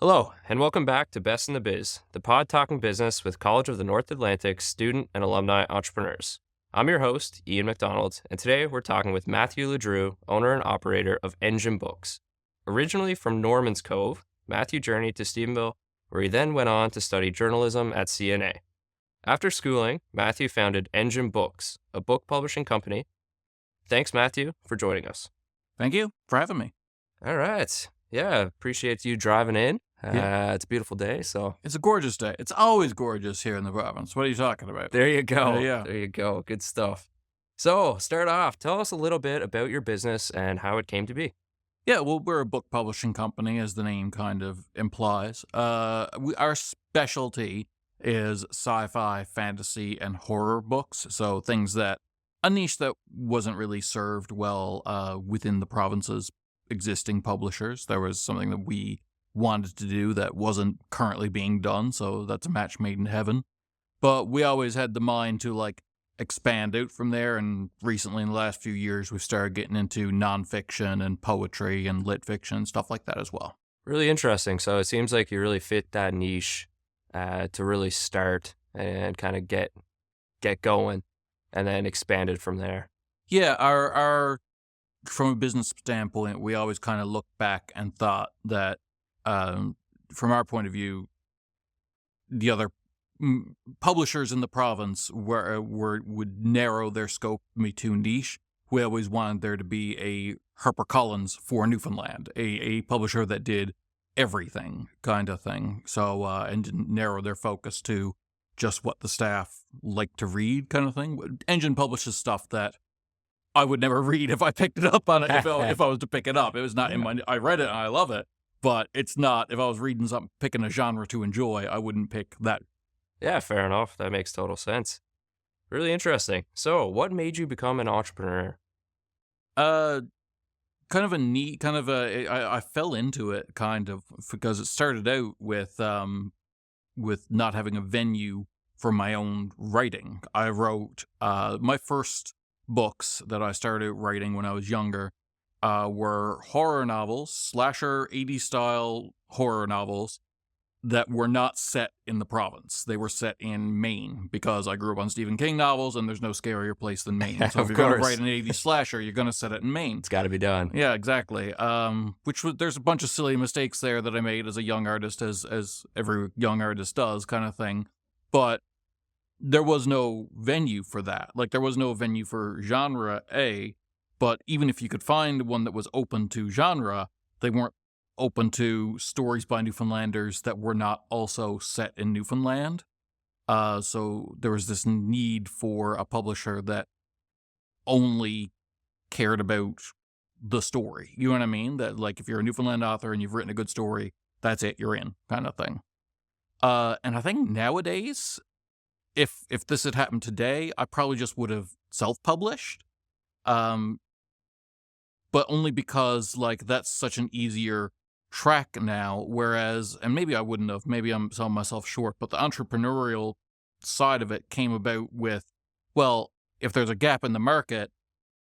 Hello, and welcome back to Best in the Biz, the pod talking business with College of the North Atlantic student and alumni entrepreneurs. I'm your host, Ian McDonald, and today we're talking with Matthew LeDrew, owner and operator of Engen Books. Originally from Norman's Cove, Matthew journeyed to Stephenville, where he then went on to study journalism at CNA. After schooling, Matthew founded Engen Books, a book publishing company. Thanks, Matthew, for joining us. Thank you for having me. All right. Yeah, appreciate you driving in. Yeah. It's a beautiful day, so It's a gorgeous day. It's always gorgeous here in the province. What are you talking about? there you go. Yeah. There you go. Good stuff. So, start off. Tell us a little bit about your business and how it came to be. Yeah, well, we're a book publishing company, as the name kind of implies. Our specialty is sci-fi, fantasy, and horror books. So a niche that wasn't really served well within the province's existing publishers. There was something that we wanted to do that wasn't currently being done, so that's a match made in heaven. But we always had the mind to expand out from there, and recently in the last few years we've started getting into nonfiction and poetry and lit fiction, stuff like that as well. Really interesting. So, it seems like you really fit that niche to really start and kind of get going and then expanded from there. Yeah, our from a business standpoint, we always kind of looked back and thought that from our point of view, the other publishers in the province would narrow their scope too niche. We always wanted there to be a HarperCollins for Newfoundland, a publisher that did everything kind of thing. So and didn't narrow their focus to just what the staff like to read kind of thing. Engen publishes stuff that I would never read if I picked it up on it. If I was to pick it up, it was not in my. I read it and I love it, but it's not. If I was reading something, picking a genre to enjoy, I wouldn't pick that. Yeah, fair enough. That makes total sense. Really interesting. So, what made you become an entrepreneur? Kind of a neat, I fell into it kind of because it started out with not having a venue for my own writing. I wrote my first books that I started writing when I was younger were horror novels, slasher 80s style horror novels that were not set in the province. They were set in Maine because I grew up on Stephen King novels and there's no scarier place than Maine. So if you're going to write an 80s slasher, you're going to set it in Maine. It's got to be done. Yeah, exactly. There's a bunch of silly mistakes there that I made as a young artist, as every young artist does, kind of thing. But there was no venue for that. There was no venue for genre A, but even if you could find one that was open to genre, they weren't open to stories by Newfoundlanders that were not also set in Newfoundland. So there was this need for a publisher that only cared about the story. You know what I mean? That if you're a Newfoundland author and you've written a good story, that's it, you're in, kind of thing. And I think nowadays, if this had happened today, I probably just would have self-published. But only because that's such an easier track now, whereas, and maybe I wouldn't have, maybe I'm selling myself short, but the entrepreneurial side of it came about with, well, if there's a gap in the market,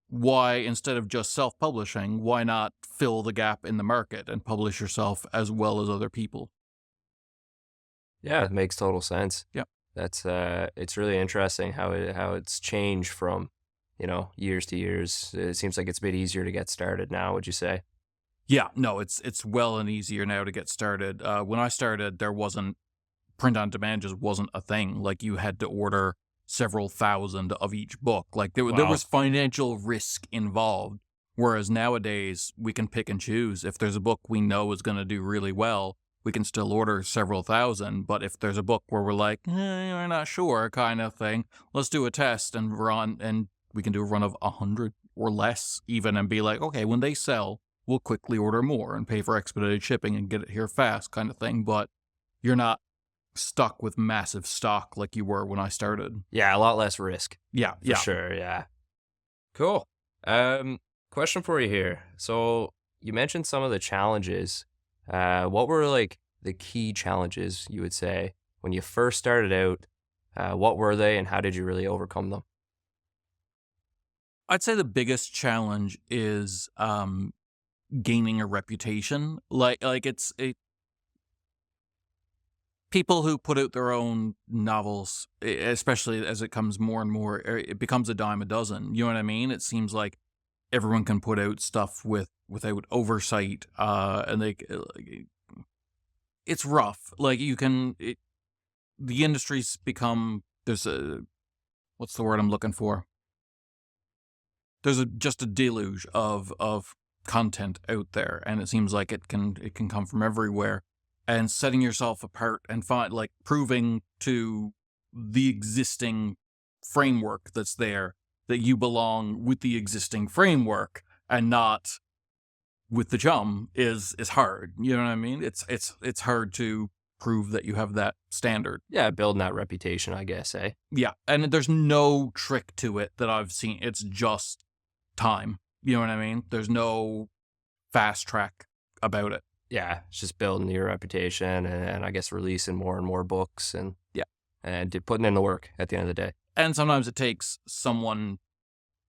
why, instead of just self-publishing, why not fill the gap in the market and publish yourself as well as other people? Yeah, it makes total sense. Yeah. That's it's really interesting how it's changed from, years to years. It seems like it's a bit easier to get started now, would you say? Yeah, no, it's well and easier now to get started. When I started, there wasn't print on demand, just wasn't a thing. You had to order several thousand of each book. There was financial risk involved. Whereas nowadays we can pick and choose. If there's a book we know is going to do really well, we can still order several thousand. But if there's a book where we're we're not sure, kind of thing, let's do a test and run, and we can do a run of 100 or less even, and be okay, when they sell, we'll quickly order more and pay for expedited shipping and get it here fast, kind of thing. But you're not stuck with massive stock like you were when I started. Yeah, a lot less risk. Yeah, for sure. Yeah. Cool. Question for you here. So you mentioned some of the challenges. What were the key challenges you would say when you first started out? What were they, and how did you really overcome them? I'd say the biggest challenge is gaining a reputation. people who put out their own novels, especially as it comes more and more, it becomes a dime a dozen. You know what I mean? It seems like everyone can put out stuff without oversight, and it's rough. Like the industry's become there's a what's the word I'm looking for? There's just a deluge of content out there, and it seems like it can come from everywhere. And setting yourself apart and proving to the existing framework that's there that you belong with the existing framework and not with the chum is hard. You know what I mean? It's hard to prove that you have that standard. Yeah, building that reputation, I guess, eh? Yeah, and there's no trick to it that I've seen. It's just time. You know what I mean? There's no fast track about it. Yeah, it's just building your reputation and I guess releasing more and more books and putting in the work at the end of the day. And sometimes it takes someone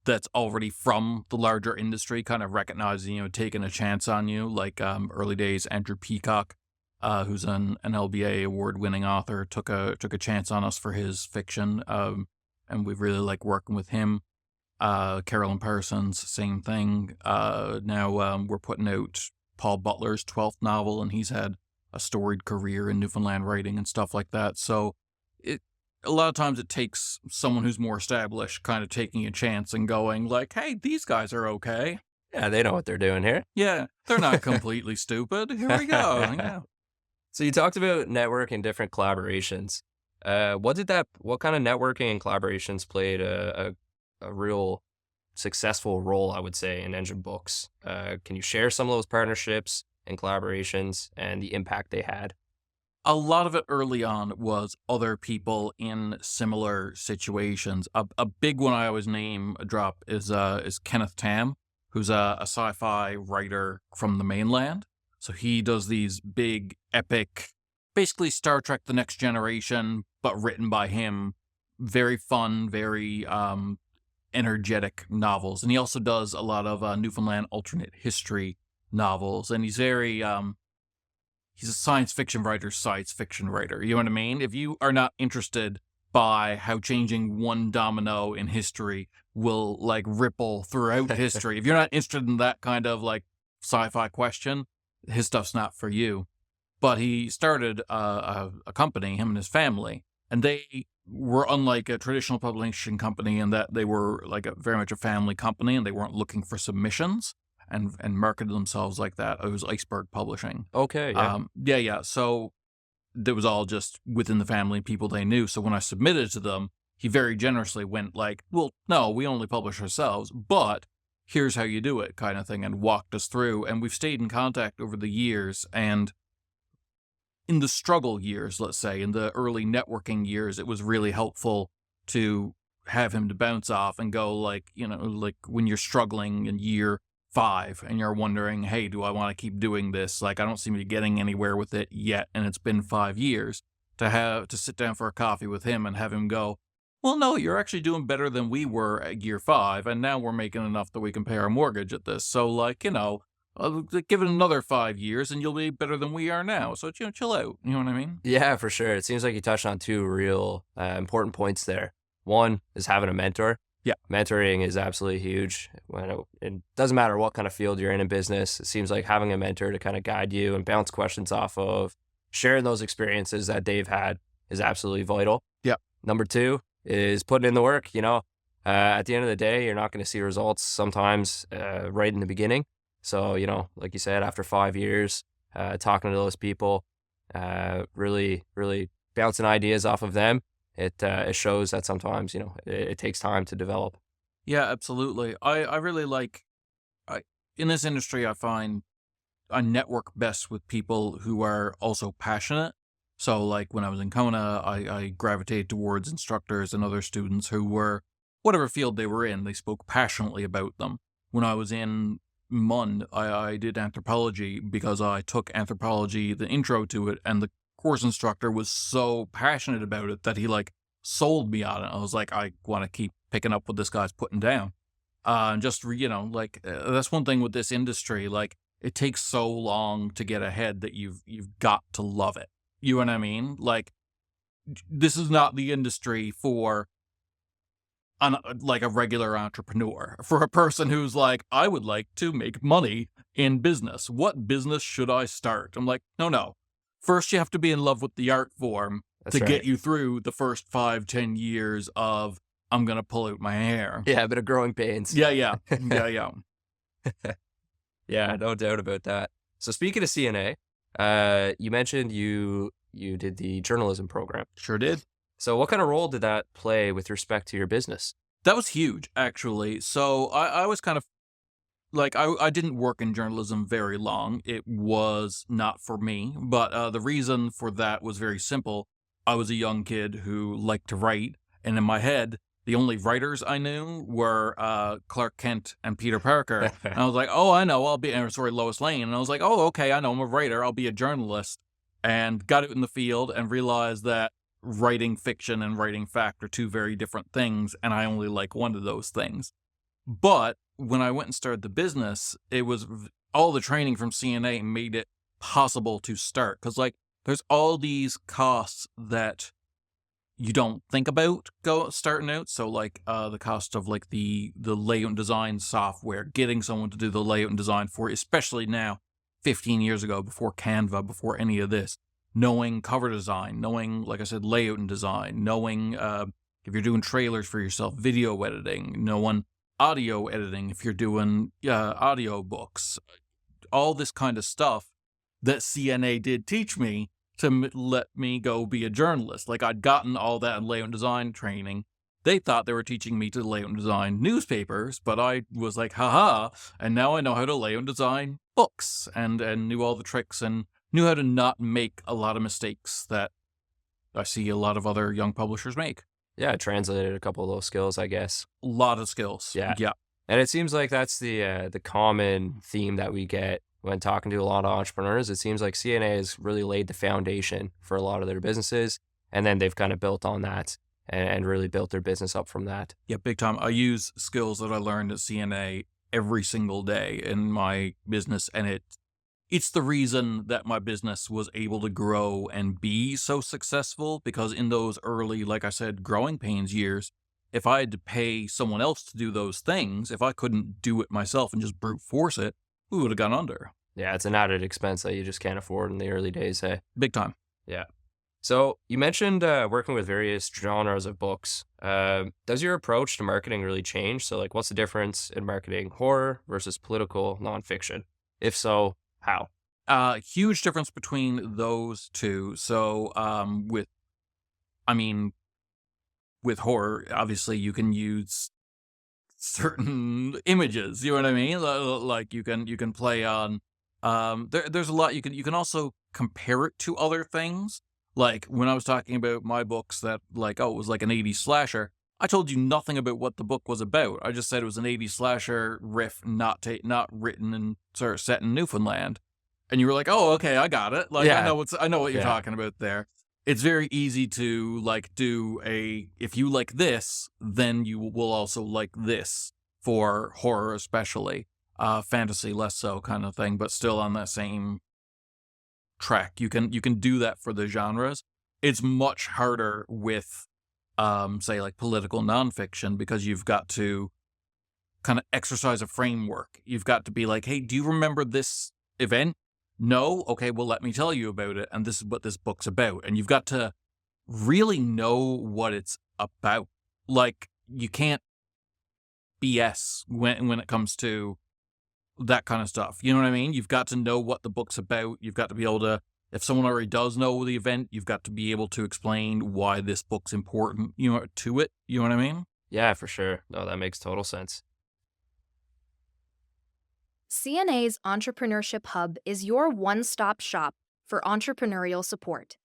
that's already from the larger industry kind of recognizing, taking a chance on you. Like early days, Andrew Peacock, who's an LBA award-winning author, took a chance on us for his fiction, and we really like working with him. Carolyn Parsons, same thing. Now we're putting out Paul Butler's 12th novel, and he's had a storied career in Newfoundland writing and stuff like that. So a lot of times it takes someone who's more established kind of taking a chance and going like, hey, these guys are okay. Yeah, they know what they're doing here. Yeah, they're not completely stupid. Here we go. Yeah. So you talked about networking, different collaborations. What kind of networking and collaborations played a real successful role, I would say, in Engen Books? Can you share some of those partnerships and collaborations and the impact they had? A lot of it early on was other people in similar situations. A big one I always drop is Kenneth Tam, who's a sci-fi writer from the mainland. So he does these big, epic, basically Star Trek: The Next Generation, but written by him. Very fun, very energetic novels. And he also does a lot of Newfoundland alternate history novels. And he's very he's a science fiction writer. You know what I mean? If you are not interested by how changing one domino in history will ripple throughout history, if you're not interested in that kind of sci-fi question, his stuff's not for you. But he started a company, him and his family, and they were unlike a traditional publishing company in that they were very much a family company, and they weren't looking for submissions and marketed themselves like that. It was Iceberg Publishing. Okay. Yeah. Yeah. So it was all just within the family, people they knew. So when I submitted to them, he very generously went well, no, we only publish ourselves, but here's how you do it, kind of thing, and walked us through. And we've stayed in contact over the years. And in the struggle years, let's say, in the early networking years, it was really helpful to have him to bounce off and go when you're struggling in year 5 and you're wondering, hey, do I want to keep doing this? I don't seem to be getting anywhere with it yet. And it's been 5 years to sit down for a coffee with him and have him go, well, no, you're actually doing better than we were at year 5. And now we're making enough that we can pay our mortgage at this. So give it another 5 years and you'll be better than we are now. So, chill out. You know what I mean? Yeah, for sure. It seems like you touched on 2 real important points there. One is having a mentor. Yeah. Mentoring is absolutely huge. It doesn't matter what kind of field you're in business. It seems like having a mentor to kind of guide you and bounce questions off of, sharing those experiences that they've had is absolutely vital. Yeah. Number 2 is putting in the work. At the end of the day, you're not going to see results sometimes right in the beginning. So, like you said, after 5 years, talking to those people, really, really bouncing ideas off of them, it shows that sometimes, it takes time to develop. Yeah, absolutely. I really in this industry, I find I network best with people who are also passionate. So when I was in Kona, I gravitated towards instructors and other students who were, whatever field they were in, they spoke passionately about them. When I was in MUN, I did anthropology because I took anthropology, the intro to it, and the course instructor was so passionate about it that he sold me on it. I was like, I want to keep picking up what this guy's putting down. And just, that's one thing with this industry, it takes so long to get ahead that you've got to love it. You know what I mean? Like, this is not the industry for like a regular entrepreneur, for a person who's like, I would like to make money in business. What business should I start? I'm like, no. First, you have to be in love with the art form That's to right. get you through the first 5-10 years of I'm gonna pull out my hair. Yeah, a bit of growing pains. Yeah. Yeah, no doubt about that. So speaking of CNA, you mentioned you did the journalism program. Sure did. So what kind of role did that play with respect to your business? That was huge, actually. So I was kind of like, I didn't work in journalism very long. It was not for me. But the reason for that was very simple. I was a young kid who liked to write. And in my head, the only writers I knew were Clark Kent and Peter Parker. And I was like, oh, I know, Lois Lane. And I was like, oh, okay, I know, I'm a writer. I'll be a journalist. And got out in the field and realized that writing fiction and writing fact are two very different things, and I only like one of those things. But when I went and started the business, it was all the training from CNA made it possible to start. Because, like, there's all these costs that you don't think about starting out. So, like, the cost of, like, the layout and design software, getting someone to do the layout and design for you, especially now, 15 years ago, before Canva, before any of this. Knowing cover design, knowing, like I said, layout and design, knowing if you're doing trailers for yourself, video editing, knowing audio editing, if you're doing audio books, all this kind of stuff that CNA did teach me to let me go be a journalist. Like, I'd gotten all that layout and design training. They thought they were teaching me to layout and design newspapers, but I was like, haha, and now I know how to layout and design books and knew all the tricks and knew how to not make a lot of mistakes that I see a lot of other young publishers make. Yeah, I translated a couple of those skills, I guess. A lot of skills. Yeah. Yeah. And it seems like that's the common theme that we get when talking to a lot of entrepreneurs. It seems like CNA has really laid the foundation for a lot of their businesses, and then they've kind of built on that and really built their business up from that. Yeah, big time. I use skills that I learned at CNA every single day in my business, and it's the reason that my business was able to grow and be so successful, because in those early, like I said, growing pains years, if I had to pay someone else to do those things, if I couldn't do it myself and just brute force it, we would have gone under. Yeah, it's an added expense that you just can't afford in the early days, hey? Big time. Yeah. So you mentioned working with various genres of books. Does your approach to marketing really change? So, like, what's the difference in marketing horror versus political nonfiction? If so, how? Huge difference between those two. So, with horror, obviously you can use certain images. You know what I mean? Like, you can play on. There's a lot you can also compare it to other things. Like, when I was talking about my books that, like, oh, it was like an 80s slasher, I told you nothing about what the book was about. I just said it was an 80s slasher riff, not written and sort of set in Newfoundland. And you were like, oh, okay, I got it. Like, Yeah. I know what you're Yeah. talking about there. It's very easy to, like, do if you like this, then you will also like this, for horror especially. Fantasy less so, kind of thing, but still on that same track. You can do that for the genres. It's much harder with say, like, political nonfiction, because you've got to kind of exercise a framework. You've got to be like, hey, do you remember this event? No? Okay, well, let me tell you about it, and this is what this book's about. And you've got to really know what it's about. Like, you can't BS when it comes to that kind of stuff. You know what I mean? You've got to know what the book's about. You've got to be able to, if someone already does know the event, you've got to be able to explain why this book's important, to it. You know what I mean? Yeah, for sure. No, that makes total sense. CNA's Entrepreneurship Hub is your one-stop shop for entrepreneurial support.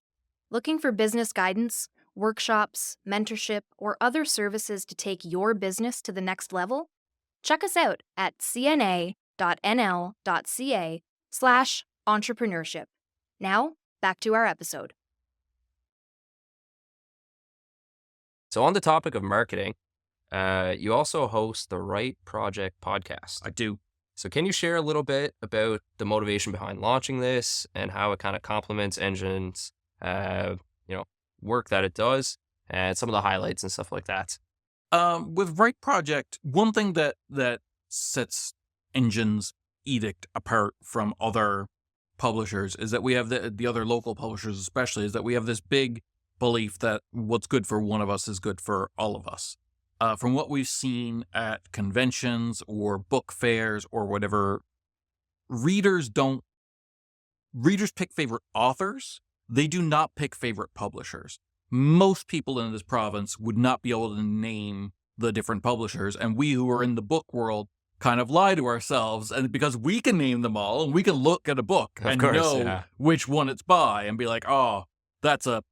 Looking for business guidance, workshops, mentorship, or other services to take your business to the next level? Check us out at cna.nl.ca/entrepreneurship. Now, back to our episode. So on the topic of marketing, you also host the Right Project podcast. I do. So can you share a little bit about the motivation behind launching this and how it kind of complements Engen's work that it does, and some of the highlights and stuff like that. With Right Project, one thing that sets Engen's edict apart from other publishers is that we have the other local publishers especially, is that we have this big belief that what's good for one of us is good for all of us. From what we've seen at conventions or book fairs or whatever, readers pick favorite authors. They do not pick favorite publishers. Most people in this province would not be able to name the different publishers, and we who are in the book world kind of lie to ourselves, and because we can name them all, and we can look at a book and know which one it's by, and be like, oh, that's a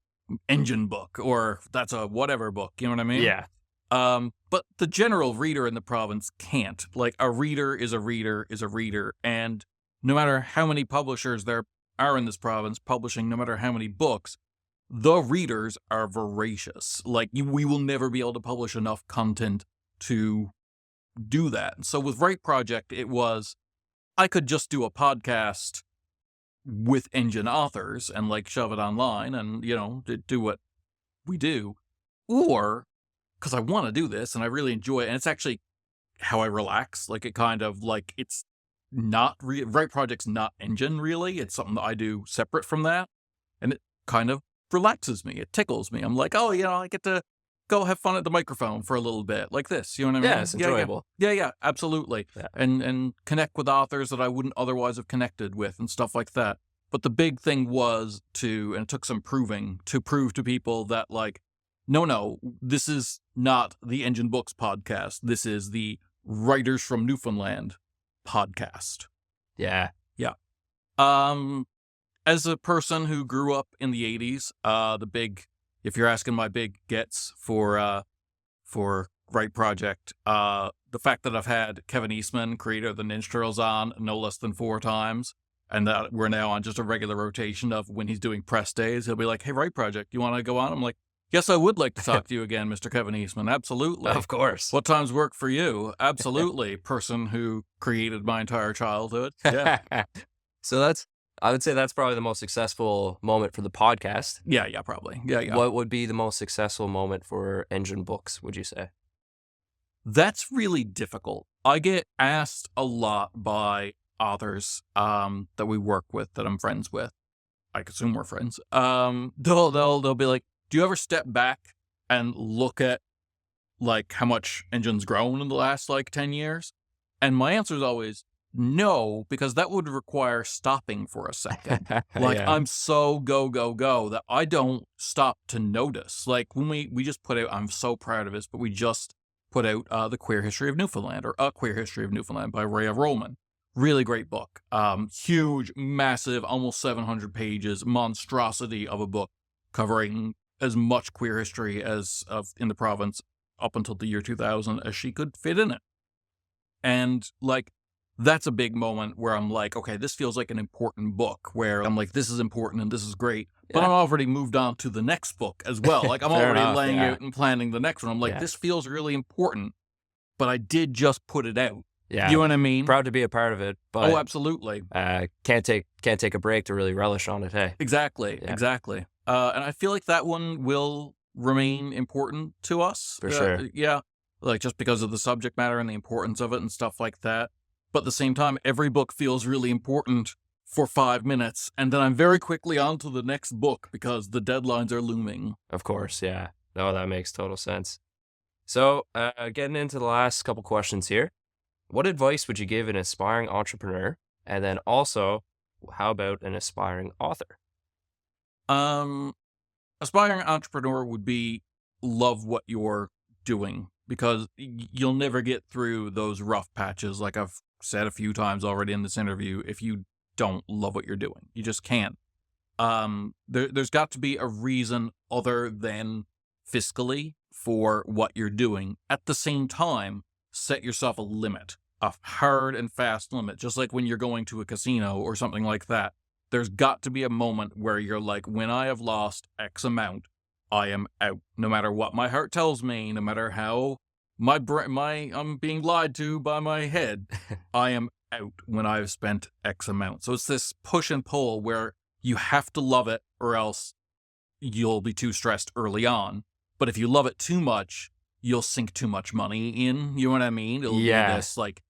Engen book, or that's a whatever book, you know what I mean? Yeah. But the general reader in the province can't. Like, a reader is a reader is a reader, and no matter how many publishers there are in this province publishing no matter how many books, the readers are voracious. Like, we will never be able to publish enough content to do that. And so with Right Project, it was, I could just do a podcast with Engen authors and like shove it online and, do what we do. Or, because I want to do this and I really enjoy it, and it's actually how I relax. Like, it kind of, like, it's not, Right Project's not Engen, really. It's something that I do separate from that. And it kind of relaxes me. It tickles me. I'm like, oh, I get to go have fun at the microphone for a little bit, like this. You know what I mean? Yeah, it's enjoyable. Yeah, absolutely. Yeah. And connect with authors that I wouldn't otherwise have connected with and stuff like that. But the big thing was and it took some proving, to prove to people that, like, no, this is not the Engen Books podcast. This is the Writers from Newfoundland podcast. Yeah. As a person who grew up in the 80s, if you're asking my big gets for Right Project, the fact that I've had Kevin Eastman, creator of the Ninja Turtles, on no less than 4 times, and that we're now on just a regular rotation of when he's doing press days, he'll be like, hey, Right Project, you want to go on? I'm like, yes, I would like to talk to you again, Mr. Kevin Eastman. Absolutely. Of course. What times work for you? Absolutely. Person who created my entire childhood. Yeah. So I would say that's probably the most successful moment for the podcast. Yeah, probably. Yeah. What would be the most successful moment for Engen Books, would you say? That's really difficult. I get asked a lot by authors that we work with, that I'm friends with. I assume we're friends. They'll be like, do you ever step back and look at, like, how much Engen's grown in the last, 10 years? And my answer is always no, because that would require stopping for a second. Yeah. I'm so go that I don't stop to notice. Like, when we just put out, I'm so proud of this, but we just put out The Queer History of Newfoundland, or A Queer History of Newfoundland by Rhea Roman. Really great book. Huge, massive, almost 700 pages, monstrosity of a book covering as much queer history in the province up until the year 2000 as she could fit in it. And, like, that's a big moment where I'm like, okay, this feels like an important book, where I'm like, this is important and this is great. But I'm already moved on to the next book as well. Like, I'm already laying out and planning the next one. I'm like, this feels really important, but I did just put it out. Yeah. You know what I mean? Proud to be a part of it, but absolutely. Can't take a break to really relish on it, hey? Exactly. And I feel like that one will remain important to us. For sure. Yeah. Like, just because of the subject matter and the importance of it and stuff like that. But at the same time, every book feels really important for 5 minutes, and then I'm very quickly on to the next book because the deadlines are looming. Of course, yeah. No, that makes total sense. So, getting into the last couple questions here. What advice would you give an aspiring entrepreneur? And then also, how about an aspiring author? Aspiring entrepreneur would be love what you're doing, because you'll never get through those rough patches, like I've said a few times already in this interview, if you don't love what you're doing. You just can't. There's got to be a reason other than fiscally for what you're doing. At the same time, set yourself a limit, a hard and fast limit, just like when you're going to a casino or something like that. There's got to be a moment where you're like, when I have lost X amount, I am out. No matter what my heart tells me, no matter how I'm being lied to by my head, I am out when I've spent X amount. So it's this push and pull where you have to love it, or else you'll be too stressed early on. But if you love it too much, you'll sink too much money in. You know what I mean? It'll be this, like,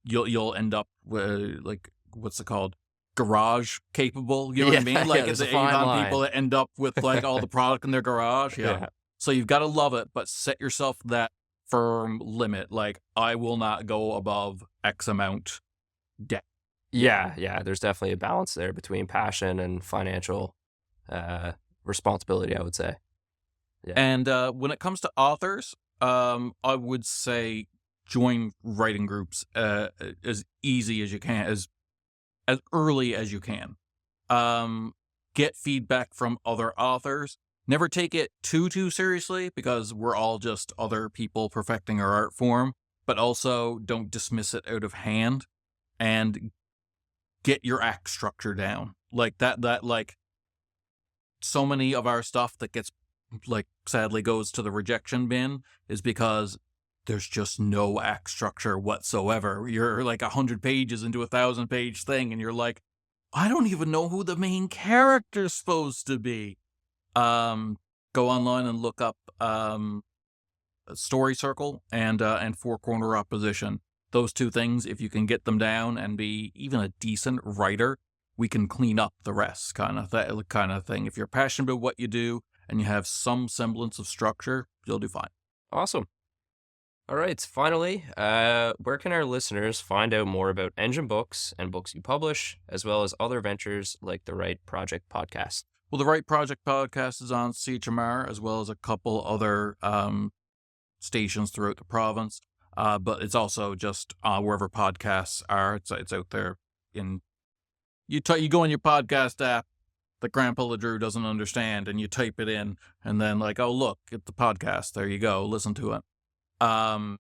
you'll end up with, like, what's it called? Garage capable. You know what I mean? Like, there's it's a fine Avon line. people that end up with, like, all the product in their garage. Yeah. So you've got to love it, but set yourself that firm limit. Like, I will not go above X amount debt. Yeah. There's definitely a balance there between passion and financial responsibility, I would say. Yeah. And when it comes to authors, I would say join writing groups as easy as you can, as early as you can. Get feedback from other authors. Never take it too seriously, because we're all just other people perfecting our art form, but also don't dismiss it out of hand, and get your act structure down. Like that like, so many of our stuff that gets, like, sadly goes to the rejection bin is because there's just no act structure whatsoever. You're like 100 pages into a 1,000-page thing, and you're like, I don't even know who the main character's supposed to be. Go online and look up Story Circle and Four Corner Opposition. Those two things, if you can get them down and be even a decent writer, we can clean up the rest, kind of thing. If you're passionate about what you do and you have some semblance of structure, you'll do fine. Awesome. All right, finally, where can our listeners find out more about Engen Books and books you publish, as well as other ventures like the Right Project podcast? Well, the Right Project podcast is on CHMR, as well as a couple other stations throughout the province. But it's also just wherever podcasts are. It's out there. You go in your podcast app that Grandpa LeDrew doesn't understand, and you type it in, and then, like, oh, look, it's the podcast. There you go. Listen to it. And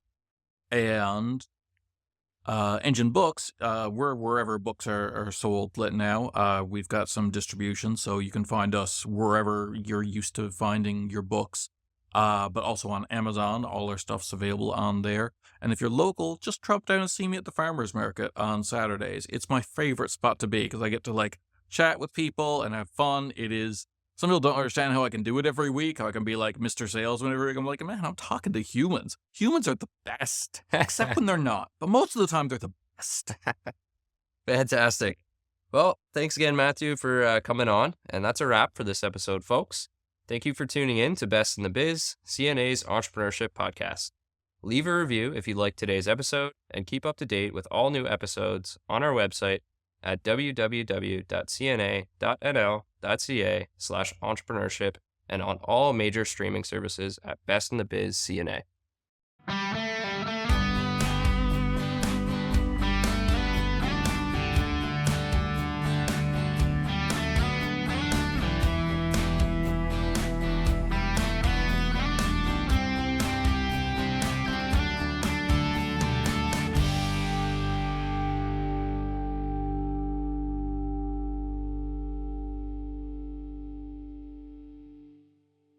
Engen Books, we're wherever books are sold now. We've got some distribution, so you can find us wherever you're used to finding your books. But also on Amazon. All our stuff's available on there. And if you're local, just drop down and see me at the farmers market on Saturdays. It's my favorite spot to be, because I get to, like, chat with people and have fun. It is. Some people don't understand how I can do it every week, how I can be like Mr. Salesman every week. I'm like, man, I'm talking to humans. Humans are the best, except when they're not. But most of the time, they're the best. Fantastic. Well, thanks again, Matthew, for coming on. And that's a wrap for this episode, folks. Thank you for tuning in to Best in the Biz, CNA's entrepreneurship podcast. Leave a review if you liked today's episode, and keep up to date with all new episodes on our website at www.cna.nl.ca/entrepreneurship, and on all major streaming services at Best in the Biz CNA.